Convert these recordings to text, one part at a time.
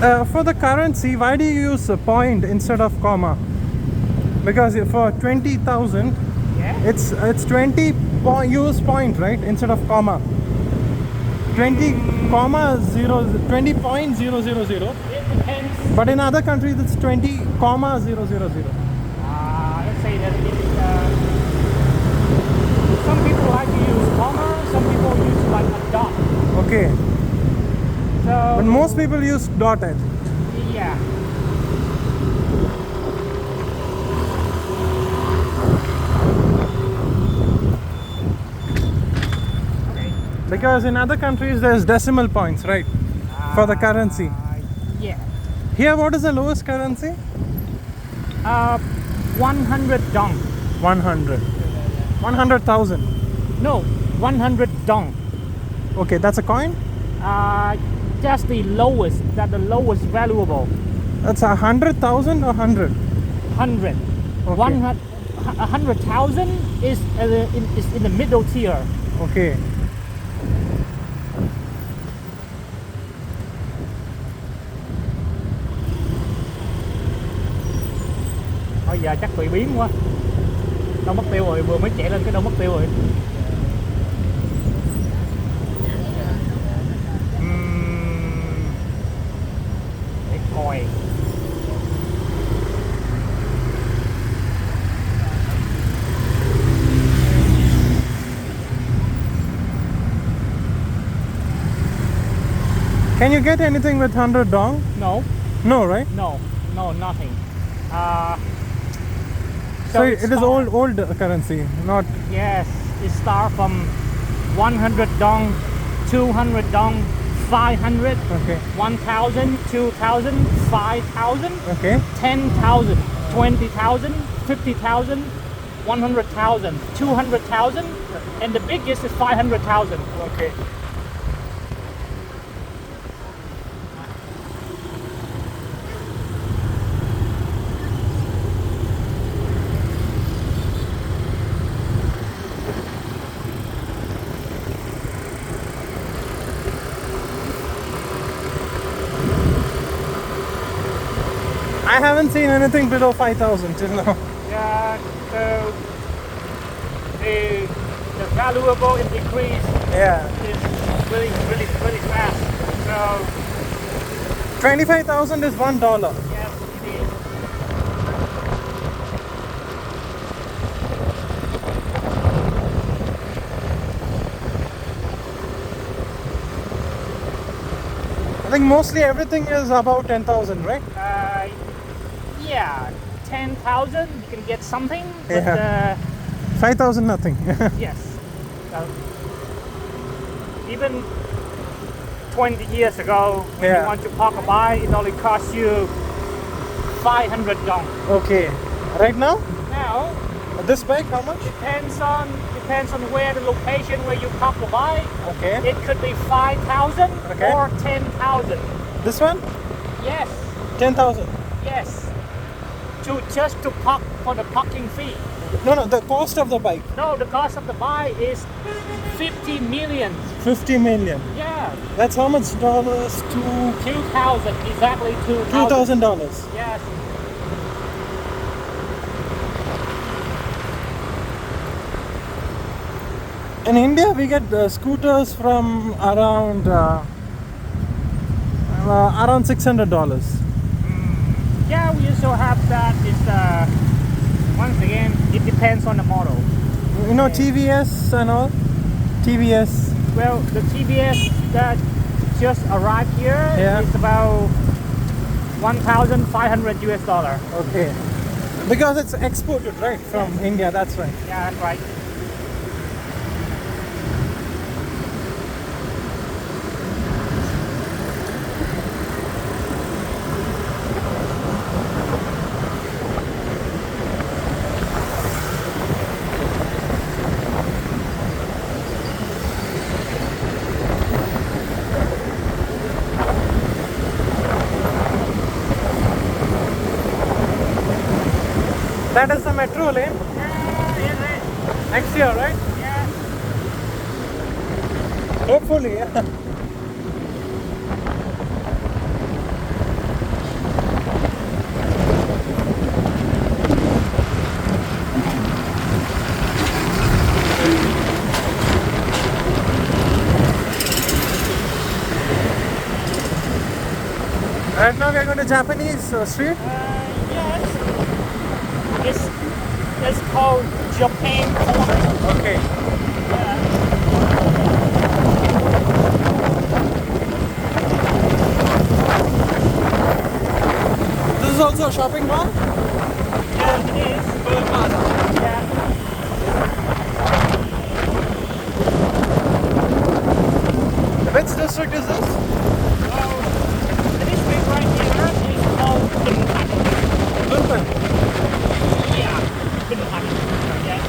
For the currency, why do you use a point instead of comma? Because for 20,000, Yeah. it's 20 use point, right, instead of comma. 20 comma 20.000. It depends. But in other countries, it's 20 comma 000. Let's say that some people like to use comma, some people use like a dot. Okay. So, But most people use dotted. yeah. Okay. Because in other countries, there's decimal points, right, for the currency. Yeah. Here, what is the lowest currency? 100 dong. 100. 100,000. No, 100 dong. Okay, that's a coin? That's the lowest valuable. That's 100,000 or 100? 100. Okay. 100,000 is in the middle tier. Okay. Bây giờ chắc bị biến quá. Đâu mất tiêu rồi, vừa mới chạy lên cái đâu mất tiêu rồi. Để coi. Can you get anything with 100 dong? No, No, right? no, nothing. So it is old currency, not... Yes, it starts from 100 dong, 200 dong, 500, Okay. 1,000, 2,000, 5,000, Okay. 10,000, 20,000, 50,000, 100,000, 200,000, and the biggest is 500,000. Okay. I haven't seen anything below 5,000 till now. Yeah, so the valuable increase Yeah. is really fast. So 25,000 is $1. yes, it is. I think mostly everything is about 10,000, right? Yeah, 10,000 you can get something, but Yeah. 5,000 nothing. yes, even 20 years ago, when Yeah. you want to park a bike, it only costs you 500 dong. Okay. Right now? Now This bike, how much? depends on where the location where you park the bike. Okay. It could be 5,000 Okay. or 10,000. This one? Yes, 10,000. yes. Just to park for the parking fee. No, the cost of the bike. No, the cost of the bike is 50 million. 50 million. Yeah, That's how much dollars to 2,000, exactly 2,000. $2,000. Yes. In India, we get scooters from around $600. Yeah, we also have that. It's once again, it depends on the model. You know TVS and all. TVS. Well, the TBS that just arrived here is Yeah. about 1,500 US dollar. Okay. Because it's exported, right, from India. That's right. Yeah, that's right. That is the metro lane. Next year, right? Yeah. Hopefully, yeah. Right now we are going to Japanese street. Yes. It's called Japan Corner. Okay. This is also a shopping mall? Yeah, it is. Yeah. Which district is this? Well, the district right here is called Binhan. Bunpan. Yeah, Binhan. Yeah.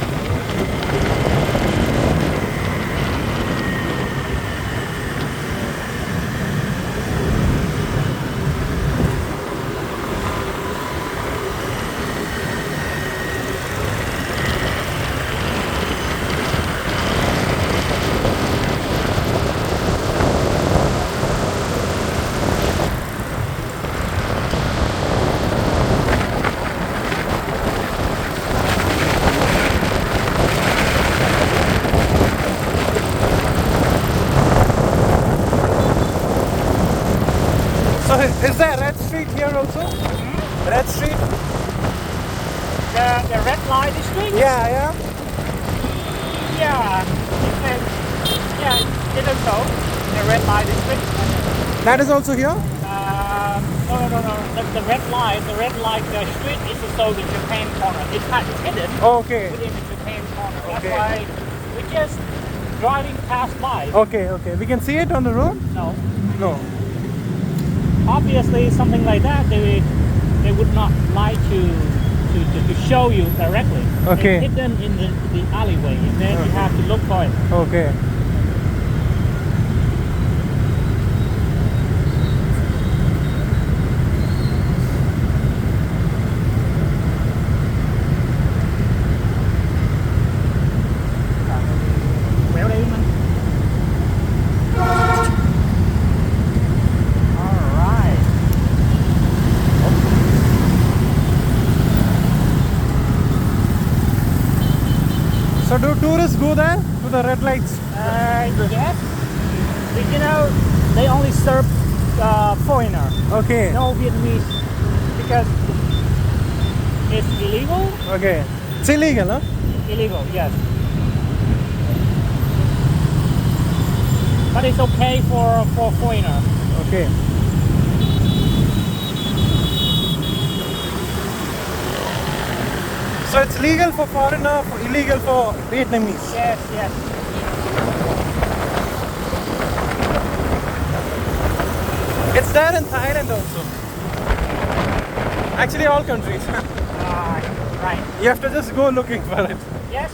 So is there Red Street here also? Red Street? The red light district? Yeah. Yeah. It is so. The red light district. That is also here? No. The red light street is also the Japan corner. It's hidden Okay. within the Japan corner. That's Okay. why we're just driving past by. Okay. We can see it on the road? No. No. Obviously, something like that, they would not like to show you directly. Okay. It's hidden in the alleyway, and then you have to look for it. Okay. Quẹo đi mình. Alright. So do tourists go there to the red lights? Yes. But you know, they only serve foreigner, Okay. no Vietnamese, because it's illegal. Okay. It's illegal, huh? Illegal, yes. But it's okay for foreigner. Okay. So it's legal for foreigner, illegal for Vietnamese. Yes. It's there in Thailand also. Actually, all countries. Right. You have to just go looking for it. Yes.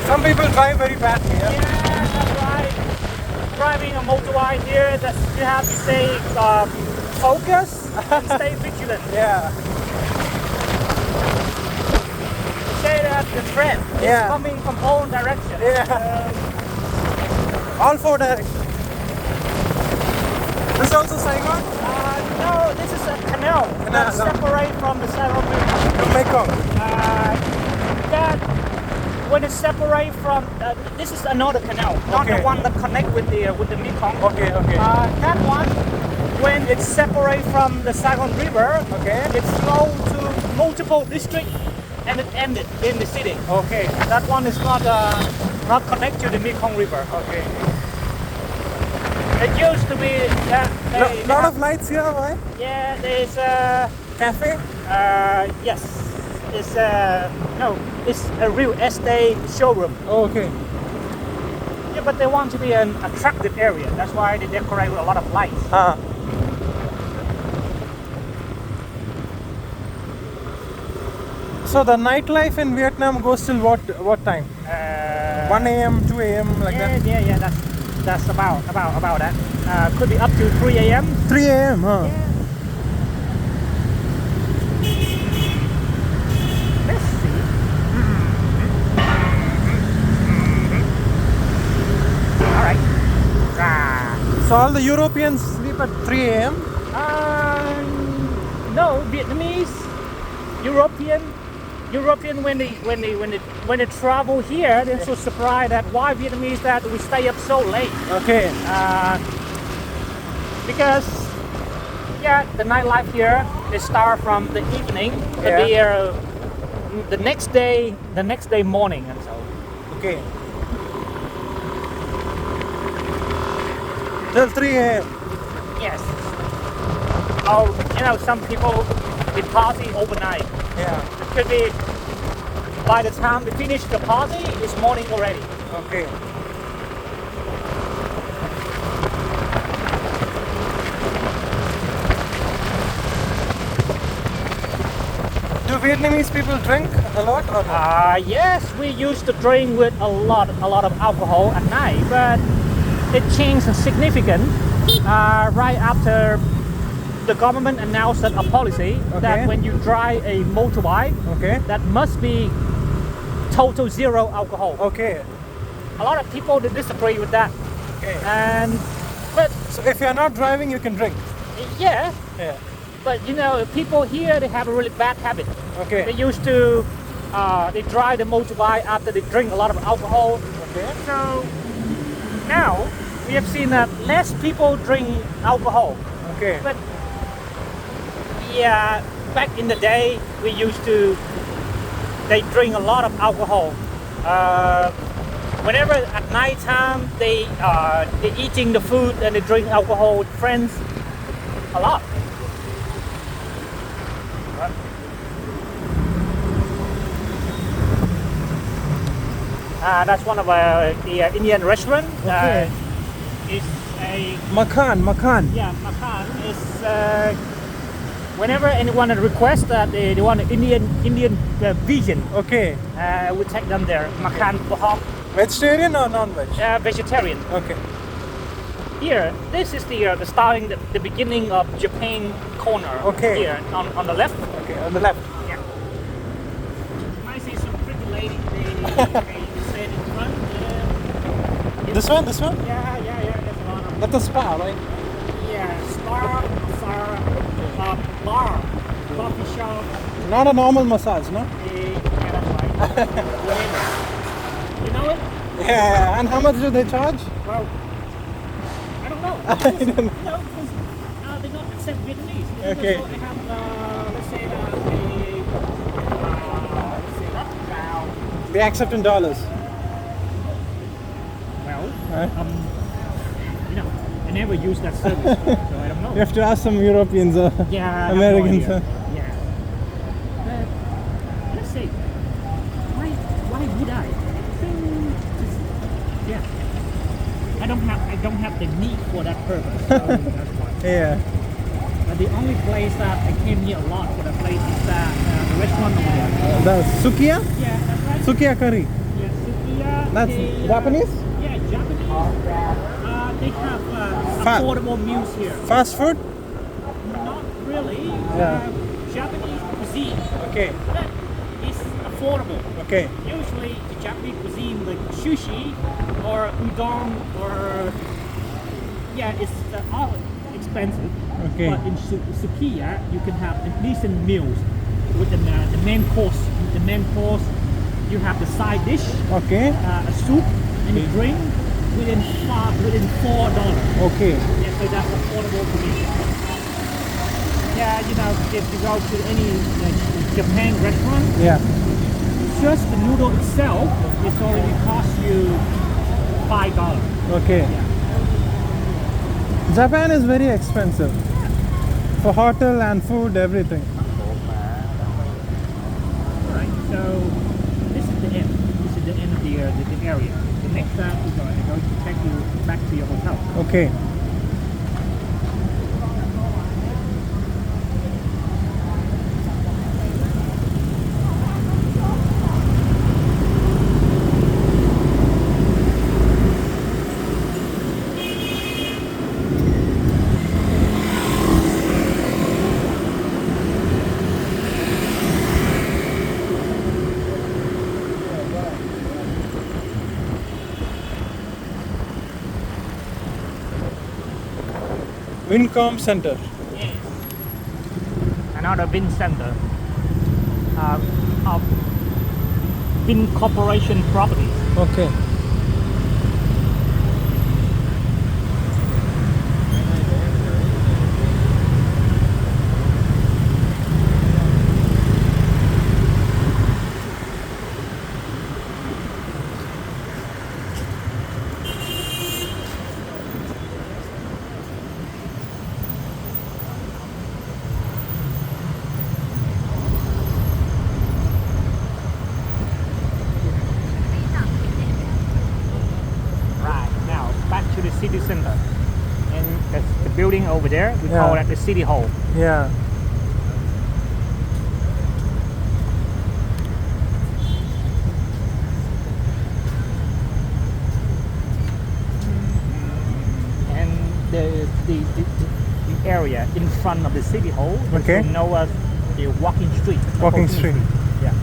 Some people drive very badly. Yeah, Yeah? that's right. Driving a motorway here, that you have to stay focused and stay vigilant. Yeah. Say that the threat is Yeah. coming from all directions. Yeah. All four directions. This is also Saigon? No, this is a canal that separates from the Saigon River. The Mekong. That when it separates from this is another canal, not the one that connect with the Mekong. Okay. That one, when it separates from the Saigon River, it flows to multiple districts and it ended in the city. Okay. That one is not connected to the Mekong River. Okay. It used to be A lot of lights here, right? Yeah, there's a Cafe? yes. It's it's a real estate showroom. Oh, okay. Yeah, but they want to be an attractive area. That's why they decorate with a lot of lights. So the nightlife in Vietnam goes till what time? 1 a.m., 2 a.m. like that? Yeah. That's about that. Could be up to 3 a.m. 3 a.m. Huh? Yeah. Let's see. All right. So all the Europeans sleep at 3 a.m.? No, Vietnamese, European when they travel here, they're so surprised that why Vietnamese that we stay up so late. Okay. Because the nightlife here they start from the evening, the next day morning and so. Okay. Till 3 a.m. Yes. Or some people they party overnight. Yeah. It could be by the time they finish the party, it's morning already. Okay. Do Vietnamese people drink a lot or not? Yes, we used to drink with a lot of alcohol at night, but it changed significant right after the government announced a policy that when you drive a motorbike, that must be total zero alcohol. Okay. A lot of people they disagree with that. Okay. But so if you're not driving, you can drink. Yeah. Yeah. But people here they have a really bad habit. Okay. They used to they drive the motorbike after they drink a lot of alcohol. Okay. So now we have seen that less people drink alcohol. Okay. But back in the day they drink a lot of alcohol. Whenever at night time they eating the food and they drink alcohol with friends a lot. That's one of the Indian restaurant. Okay. It's a Makan. Yeah, makan is whenever anyone requests that they want an Indian vegan. Okay. We take them there. Makan bahok. Vegetarian or non-veg? Vegetarian. Okay. Here, this is the starting the beginning of Japan corner. Okay. Here on the left. Okay, on the left. Yeah. I see some pretty lady. They stand in front. This one? Yeah. There's a lot of. That's a spa, right? Yeah, spa, bar, coffee shop. Not a normal massage, no? Yeah, that's right. You know it? Yeah. And how much do they charge? Well, I don't know. I don't know. Because they don't accept Vietnamese. Okay. So they have, let's say that about. They accept in dollars. Well, I never use that service, so I don't know. You have to ask some Europeans or Yeah, Americans. Yeah. But let's say, why would I? I don't have the need for that purpose. So that's why. Yeah. But the only place that I came here a lot for the place is that the restaurant over there. The Sukiya? Yeah, that's right. Sukiya curry. Yeah, Sukiya. That's Japanese? Yeah, Japanese. They have affordable meals here. Fast food? Not really. Yeah. Japanese cuisine. Okay. But it's affordable. Okay. Usually the Japanese cuisine like sushi or udon or it's all expensive. Okay. But in Sukiya you can have decent meals with the main course. The main course you have the side dish, Okay. a soup and a drink within $4. Okay. Yeah, so that's affordable for me. Yeah, if you go to any Japan restaurant, Yeah. just the noodle itself is already cost you $5. Okay. Japan is very expensive for hotel and food, everything. Alright, so this is the end. This is the end of the area. The next time we're going to take you back to your hotel. Okay. Wincom Center. Yes. Another Vin Center of Vin Corporation properties. Okay. Right, now back to the city center. And that's the building over there, we call that the City Hall. Yeah. And the area in front of the City Hall is Okay. known as the walking street. Walking Ho Chi Minh street. Yeah.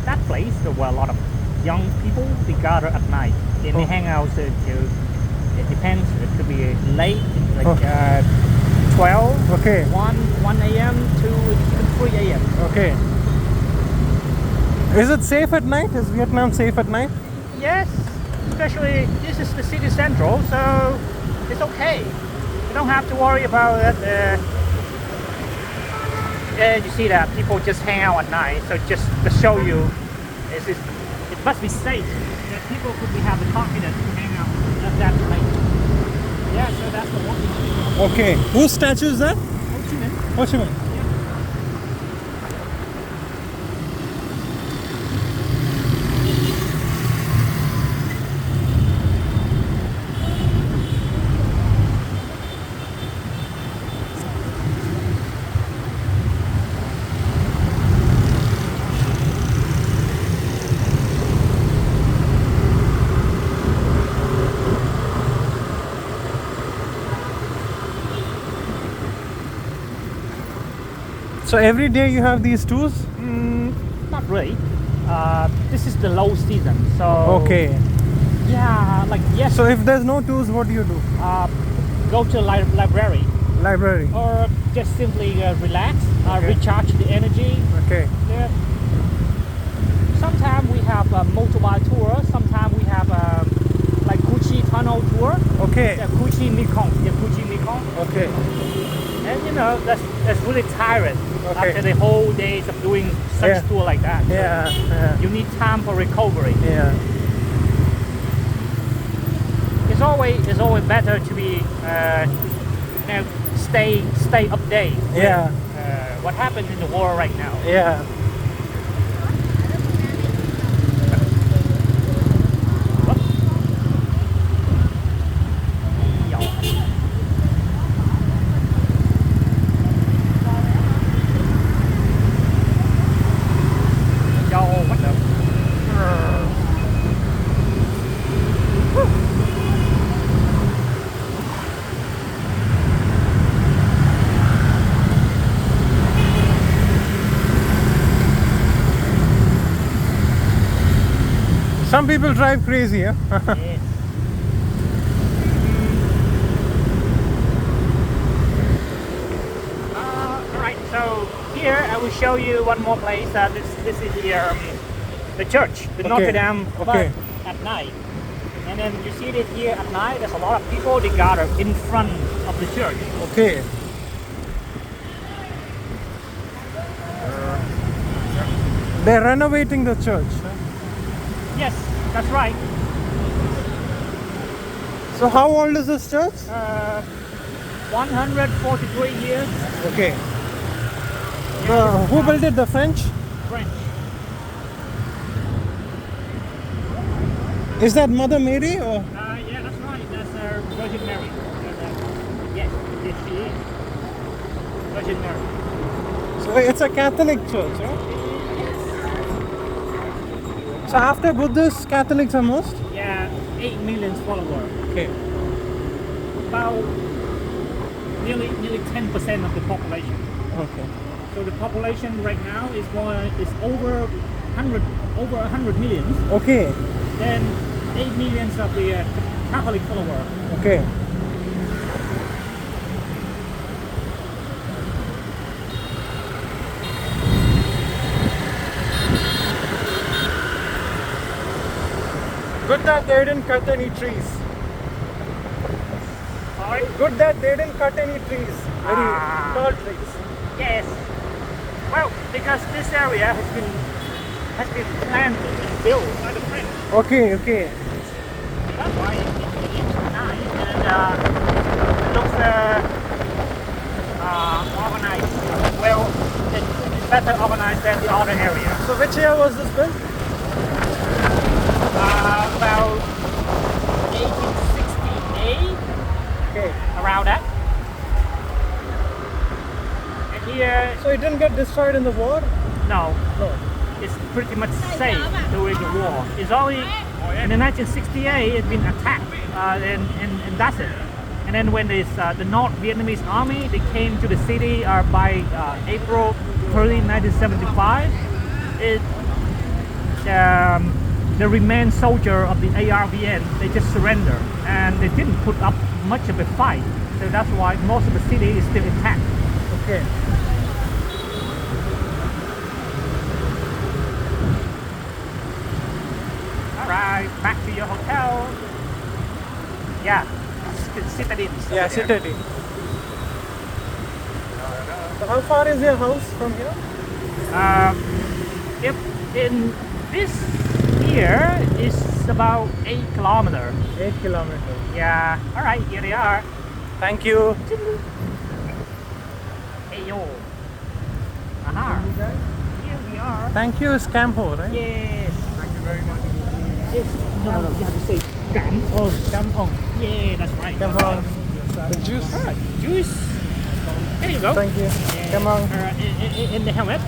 That place, there were a lot of young people, they gather at night. They may hang out till, it depends, it could be late, like 12, Okay. 1 a.m. to even 3 a.m. Okay. Is it safe at night? Is Vietnam safe at night? Yes, especially this is the city central, so it's okay. You don't have to worry about it. You see that people just hang out at night, so just to show you, it must be safe that people could have the confidence to hang out at that late. Yeah, so that's the walking street. Okay. Whose statue is that? Ho Chi Minh. Ho Chi Minh. So every day you have these tours? Not really. This is the low season, so Okay. yeah, like yes. So if there's no tours, what do you do? Go to library Library. or just simply relax, Okay. recharge the energy. Okay. Yeah. Sometimes we have a motorbike tour. Sometimes we have like Ho Chi Tunnel tour. Okay. The Ho Chi Mekong. The Ho Chi Mekong. Okay. And that's really tiring Okay. after the whole days of doing such Yeah. tour like that. So Yeah. you need time for recovery. Yeah. It's always better to be stay update. with, Yeah. what happens in the world right now. Yeah. Yo, what the? Some people drive crazy, yeah? Yes. Alright, so here I will show you one more place. This is the church, the Notre Dame, Okay. but at night. And then you see it here at night, there's a lot of people, they gather in front of the church. Okay. They're renovating the church. Huh? Yes, that's right. So how old is this church? 143 years Okay. Who built it? The French? French. Is that Mother Mary or? Yeah, that's right. That's Virgin Mary. Yes, yes, she is. Virgin Mary. So it's a Catholic church, huh? So after Buddhists, Catholics are most? Yeah, 8 million followers. Okay. About nearly 10% of the population. Okay. So the population right now is over 100 million. Okay. Then 8 millions of the Catholic followers. Okay. Good that they didn't cut any trees. Sorry? Good that they didn't cut any trees. Very tall trees. Yes. Well, because this area has been planted and built by the French. Okay, okay. That's why it's nice and it looks organized. Well, it's better organized than the other area. So which year was this built? About 1868, Okay. around that. And here, So it didn't get destroyed in the war? no, No. it's pretty much safe during the war. It's only in the 1968 it's been attacked, and that's it. And then when the North Vietnamese army they came to the city by April 30, 1975, the remained soldier of the ARVN they just surrendered, and they didn't put up much of a fight. So that's why most of the city is still intact. Okay. Alright, back to your hotel. Yeah, Citadine. Yeah, Citadine. So how far is your house from here? If in this here is about 8 kilometers. 8 kilometers. Yeah. Alright, here they are. Thank you. Hey yo. Aha. Here we are. Thank you is Campo, right? Yes. Thank you very much. Yes. No, you have to say Cam. Oh, Campo. Yeah, that's right. Campo. The juice. Alright, juice. There you go. Thank you. Yeah. Come on. In the helmet.